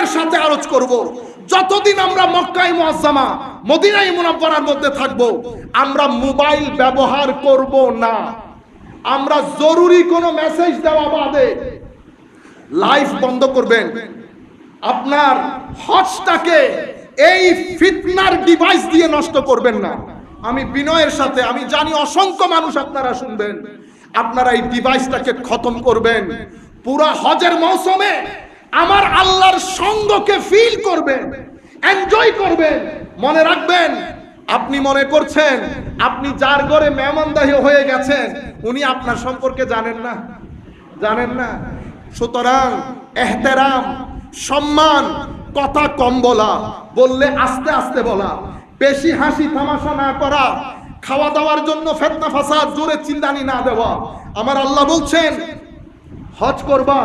বিনয়ের সাথে আরজ করব, যতদিন আমরা মক্কায়ে মুআজ্জামা মদিনায়ে মুনাওয়ারার মধ্যে থাকব, আমরা মোবাইল ব্যবহার করব না। আমরা জরুরি কোনো মেসেজ দেওয়া বাদে লাইভ বন্ধ করবেন। আপনার হজটাকে এই ফিতনার ডিভাইস দিয়ে নষ্ট করবেন না। আমি বিনয়ের সাথে, আমি জানি অসংখ্য মানুষ আপনারা শুনবেন, আপনারা এই ডিভাইসটাকে খতম করবেন। পুরা হজের মৌসুমে আমার আল্লাহর সঙ্গকে ফিল করবেন, এনজয় করবেন। মনে রাখবেন, আপনি মনে করছেন আপনি যার ঘরে মেহমানদারি হয়ে গেছেন উনি আপনার সম্পর্কে জানেন না, জানেন না। সুতরাং এহতেরাম, সম্মান, কথা কম বলা, বললে আস্তে আস্তে বলা, বেশি হাসি তামাশা না করা, খাওয়া দাওয়ার জন্য ফিতনা ফাসাদ জোরে চিল্লানি না দেওয়া। আমার আল্লাহ বলছেন হজ করবা,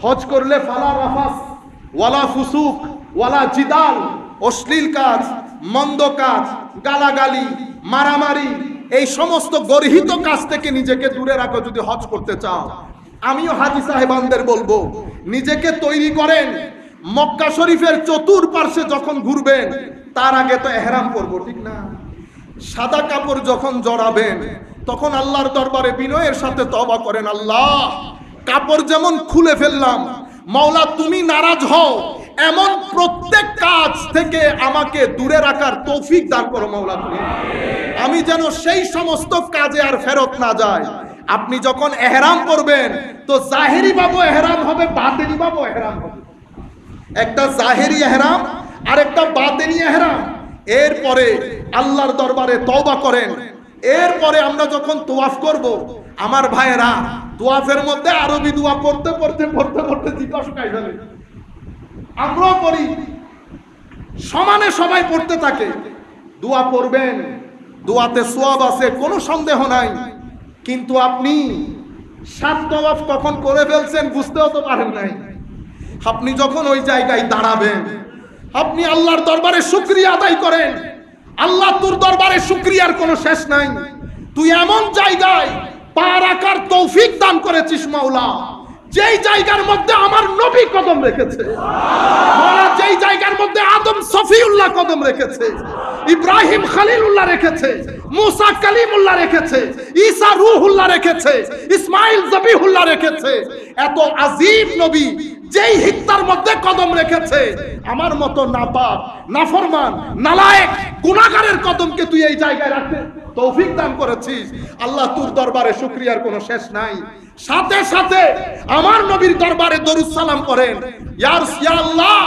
হজ করলে ফালা রাফাস ওয়ালা ফুসুক ওয়ালা জিদাল, অশ্লীল কাজ, মন্দ কাজ, গালাগালি, মারামারি, এই সমস্ত গর্হিত কাজ থেকে নিজেকে দূরে রাখো যদি হজ করতে চাও। আমিও হাজী সাহেবানদের বলবো, নিজেকে তৈরি করেন। মক্কা শরীফের চতুর্পার্শ্বে যখন ঘুরবেন তার আগে তো ইহরাম করবো, ঠিক না? সাদা কাপড় যখন জড়াবেন তখন আল্লাহর দরবারে বিনয়ের সাথে তওবা করেন, আল্লাহ কাপড় যেমন খুলে ফেললাম, মাওলা তুমি নারাজ হও এমন প্রত্যেক কাজ থেকে আমাকে দূরে রাখার তৌফিক দান করো মাওলা তুমি। আমি যেন সেই সমস্ত কাজে আর ফেরত না যায়। আপনি যখন ইহরাম করবেন তো জাহেরি ভাবে ইহরাম হবে, বাতিনি ভাবে ইহরাম হবে। একটা জাহেরি ইহরাম আর একটা বাতিনি ইহরাম। এরপরে আল্লাহর দরবারে তওবা করেন। এরপরে আমরা যখন তোয়াফ করব, আমার ভাইয়েরা তোয়াফের মধ্যে আরবি দোয়া পড়তে পড়তে পড়তে পড়তে জিকা শুকাই ফেলে। আমরাও পড়ি, সমানে সবাই পড়তে থাকে। দোয়া পড়বেন, দোয়াতে সওয়াব আছে, কোনো সন্দেহ নাই। কিন্তু আপনি 7 তাওয়াফ কখন করে ফেলছেন বুঝতেও তো পারেন নাই। আপনি যখন ওই জায়গায় দাঁড়াবেন, আপনি আল্লাহর দরবারে শুকরিয়া আদায় করেন। আল্লাহ তোর দরবারে শুকরিয়ার কোনো শেষ নাই। তুই এমন জায়গায় পা রাখার তৌফিক দান করেছিস মাওলা, যেই জায়গার মধ্যে আমার নবী কদম রেখেছে, মাওলা যেই জায়গার মধ্যে আদম সফিউল্লাহ কদম রেখেছে, ইব্রাহিম খলিলুল্লাহ রেখেছে, মুসা কালিমুল্লাহ রেখেছে, ঈসা রূহুল্লাহ রেখেছে, ইসমাইল জবিহুল্লাহ রেখেছে। এত আযীম নবী যেই হিত্তার মধ্যে কদম রেখেছে, আমার মতো নাপাক, নাফরমান, নালায়েক, গুনাহগারের কদমকে তুই এই জায়গায় রাখতে তৌফিক দান করেছিস। আল্লাহ তোর দরবারে শুকরিয়ার কোনো শেষ নাই। সাথে সাথে আমার নবীর দরবারে দরুদ সালাম করেন, ইয়া আল্লাহ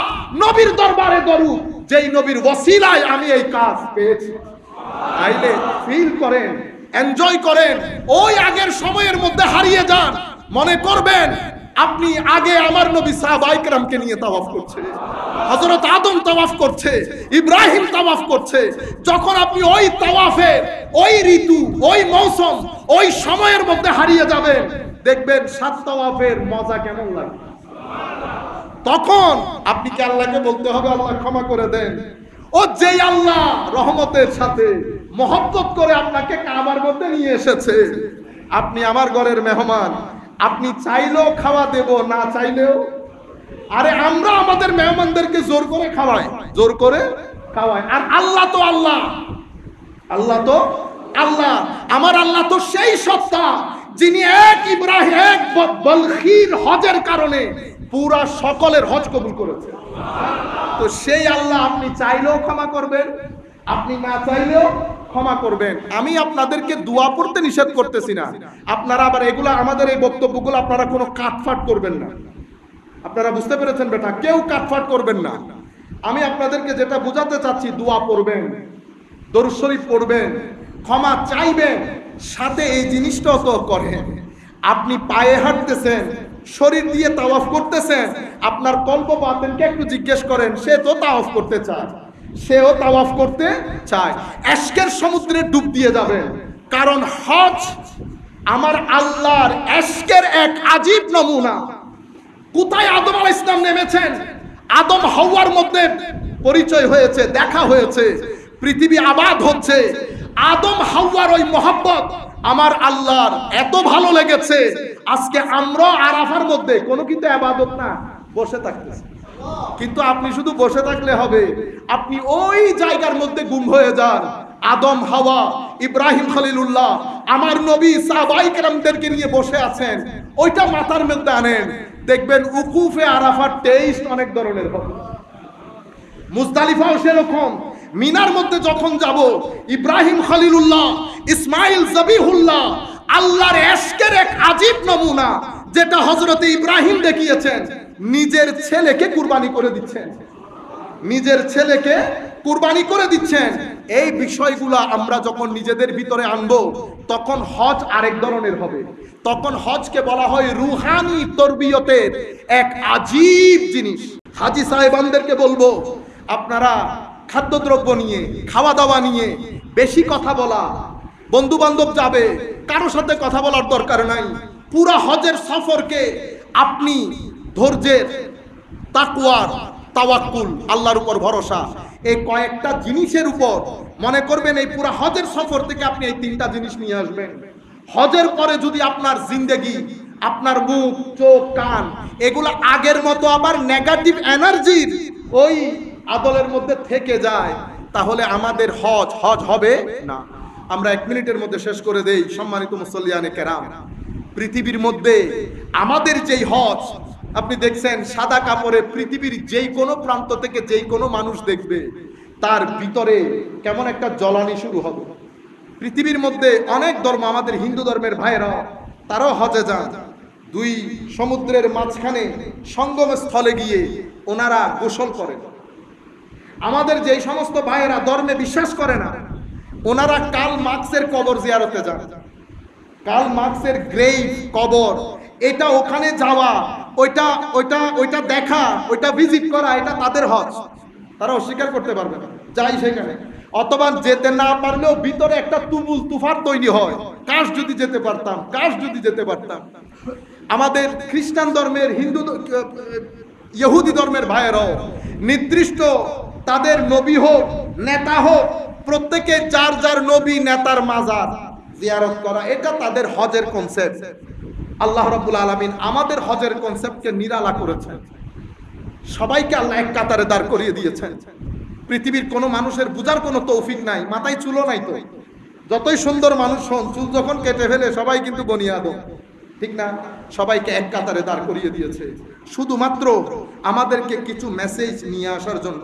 নবীর দরবারে দরুদ, যেই নবীর ওসিলায় আমি এই কাজ পেয়েছি। আইলে ফিল করেন, এনজয় করেন, ওই আগের সময়ের মধ্যে হারিয়ে যান। মনে করবেন আপনি আগে আমার নবী সাহাবায়ে কেরামকে নিয়ে তাওয়াফ করছে, হযরত আদম তাওয়াফ করছে, ইব্রাহিম তাওয়াফ করছে। যখন আপনি ওই তাওয়াফে, ওই ঋতু, ওই মৌসুম, ওই সময়ের মধ্যে হারিয়ে যাবেন, দেখবেন 7 তাওয়াফের মজা কেমন লাগে। তখন আপনি কি আল্লাহকে বলতে হবে আল্লাহ ক্ষমা করে দেন? ও যেই আল্লাহ রহমতের সাথে মহব্বত করে আপনাকে কাবার মধ্যে নিয়ে এসেছে, আপনি আমার ঘরের মেহমান, আপনি চাইলেও খাওয়া দেব, না চাইলেও। আরে আমরা আমাদের মেহমানদেরকে জোর করে খাওয়াই, জোর করে খাওয়াই। আর আল্লাহ তো আল্লাহ, আল্লাহ তো আল্লাহ। আমার আল্লাহ তো সেই সত্তা যিনি এক ইব্রাহিম, এক বলখির হজের কারণে পুরা সকলের হজ কবুল করেছে। তো সেই আল্লাহ আপনি চাইলেও ক্ষমা করবেন, আপনি না চাইলেও ক্ষমা করবেন। আমি আপনাদেরকে দোয়া পড়তে নিষেধ করতেছি না। আপনারা আবার এগুলা, আমাদের এই বক্তব্যগুলো আপনারা কোনো কাটফাট করবেন না। আপনারা বুঝতে পেরেছেন বেটা? কেউ কাটফাট করবেন না। আমি আপনাদেরকে যেটা বোঝাতে চাচ্ছি, দোয়া পড়বেন, দরুদ শরীফ পড়বেন, ক্ষমা চাইবেন, সাথে এই জিনিসটাও তো করেন। আপনি পায়ে হাঁটতেছেন, শরীর দিয়ে তাওয়াফ করতেছেন, আপনার কল্প বাতেনকে একটু জিজ্ঞেস করেন, সে তো তাওয়াফ করতে চায়, সেও তাওয়াফ করতে চায়। এশকের সমুদ্রে ডুব দিয়ে যাবেন, কারণ হজ আমার আল্লাহর এশকের এক আজীব নমুনা। কোথায় আদম আলাইহিস সালাম নেমেছেন, আদম হাওয়ার মধ্যে পরিচয় হয়েছে, দেখা হয়েছে, পৃথিবী আবাদ হচ্ছে। আদম হাওয়ার ওই মহব্বত আমার আল্লাহর এত ভালো লেগেছে, আজকে আমরা আরাফার মধ্যে কোনো কিন্তু ইবাদত না, বসে থাকতেছি। কিন্তু আপনি শুধু বসে থাকলে হবে, আপনি ওই জায়গার মধ্যে গুম হয়ে যান। আদম, হাওয়া, ইব্রাহিম খলিলুল্লাহ, আমার নবী সাহাবায়ে কেরামদেরকে নিয়ে বসে আছেন, ওইটা মাথার মধ্যে আনেন, দেখবেন উকুফে আরাফার টেস্ট অনেক ধরনের হবে। মুজদালিফাও সেরকম। মিনার মধ্যে যখন যাব, ইব্রাহিম খলিলুল্লাহ, ইসমাইল জবিহুল্লাহ, আল্লাহর এশকের এক আজীব নমুনা, যেটা হযরতে ইব্রাহিম দেখিয়েছেন, নিজের ছেলেকে কুরবানি করে দিচ্ছেন, নিজের ছেলেকে কুরবানি করে দিচ্ছেন। এই বিষয়গুলা আমরা যখন নিজেদের ভিতরে আনবো, তখন হজ আরেক ধরনের হবে। তখন হজকে বলা হয় রুহানি তরবিয়তের এক আজীব জিনিস। হাজী সাহেবানদেরকে বলবো, আপনারা খাদ্যদ্রব্য নিয়ে, খাওয়া দাওয়া নিয়ে বেশি কথা বলা, বন্ধু বান্ধব যাবে, কারোর সাথে কথা বলার দরকার নাই। পুরা হজের সফরকে আপনি ধৈর্যের, তাকওয়ার, তাওয়াক্কুল, আল্লাহর উপর ভরসা, এই কয়েকটা জিনিসের উপর মনে করবেন। এই পুরা হজের সফর থেকে আপনি এই তিনটা জিনিস নিয়ে আসবেন। হজের পরে যদি আপনার জিন্দেগি, আপনার মুখ, চোখ, কান এগুলো আগের মতো আবার নেগেটিভ এনার্জির ওই আদলের মধ্যে থেকে যায়, তাহলে আমাদের হজ হজ হবে না। আমরা 1 মিনিটের মধ্যে শেষ করে দেই। সম্মানিত মুসল্লিয়ানে কেরাম, পৃথিবীর মধ্যে আমাদের যেই হজ, আপনি দেখছেন সাদা কাপড়ে পৃথিবীর যেই কোনো প্রান্ত থেকে যেই কোনো মানুষ দেখবে, তার ভিতরে কেমন একটা জ্বলানি শুরু হবে। পৃথিবীর মধ্যে অনেক ধর্ম, আমাদের হিন্দু ধর্মের ভাইরা তারাও হজে যান, 2 সমুদ্রের মাঝখানে সঙ্গম স্থলে গিয়ে ওনারা গোসল করেন। আমাদের যেই সমস্ত ভাইয়েরা ধর্মে বিশ্বাস করে না, ওনারা কার্ল মার্কসের কবর জিয়ারতে যান। কার্ল মার্কসের গ্রেভ, কবর, এটা ওখানে যাওয়া, ওইটা দেখা, ওইটা ভিজিট করা, এটা তাদের হজ। তারা অস্বীকার করতে পারবে না, যাই সেখানে। অথবা যেতে না পারলেও ভিতরে একটা তুমুল তুফান তৈরি হয়, কাশ যদি যেতে পারতাম, কাশ যদি যেতে পারতাম। আমাদের খ্রিস্টান ধর্মের, হিন্দু, ইহুদি ধর্মের ভাইয়েরাও নির্দিষ্ট তাদের নবী হোক, নেতা হোক, প্রত্যেকে যার যার নবী নেতার মাজার জিয়ারত করা, এটা তাদের হজের কনসেপ্ট। আল্লাহ রাব্বুল আলামিন আমাদের হজের কনসেপ্টকে নিরালা করেছেন। সবাইকে আল্লাহ এক কাতারে দাঁড় করিয়ে দিয়েছেন। পৃথিবীর কোনো মানুষের বুঝার কোনো তৌফিক নাই, মাথায় চুলও নাই। তো যতই সুন্দর মানুষ হন, চুল যখন কেটে ফেলে সবাই কিন্তু বনিয়াদম, ঠিক না? সবাইকে এক কাতারে দাঁড় করিয়ে দিয়েছে শুধুমাত্র আমাদেরকে কিছু মেসেজ নিয়ে আসার জন্য।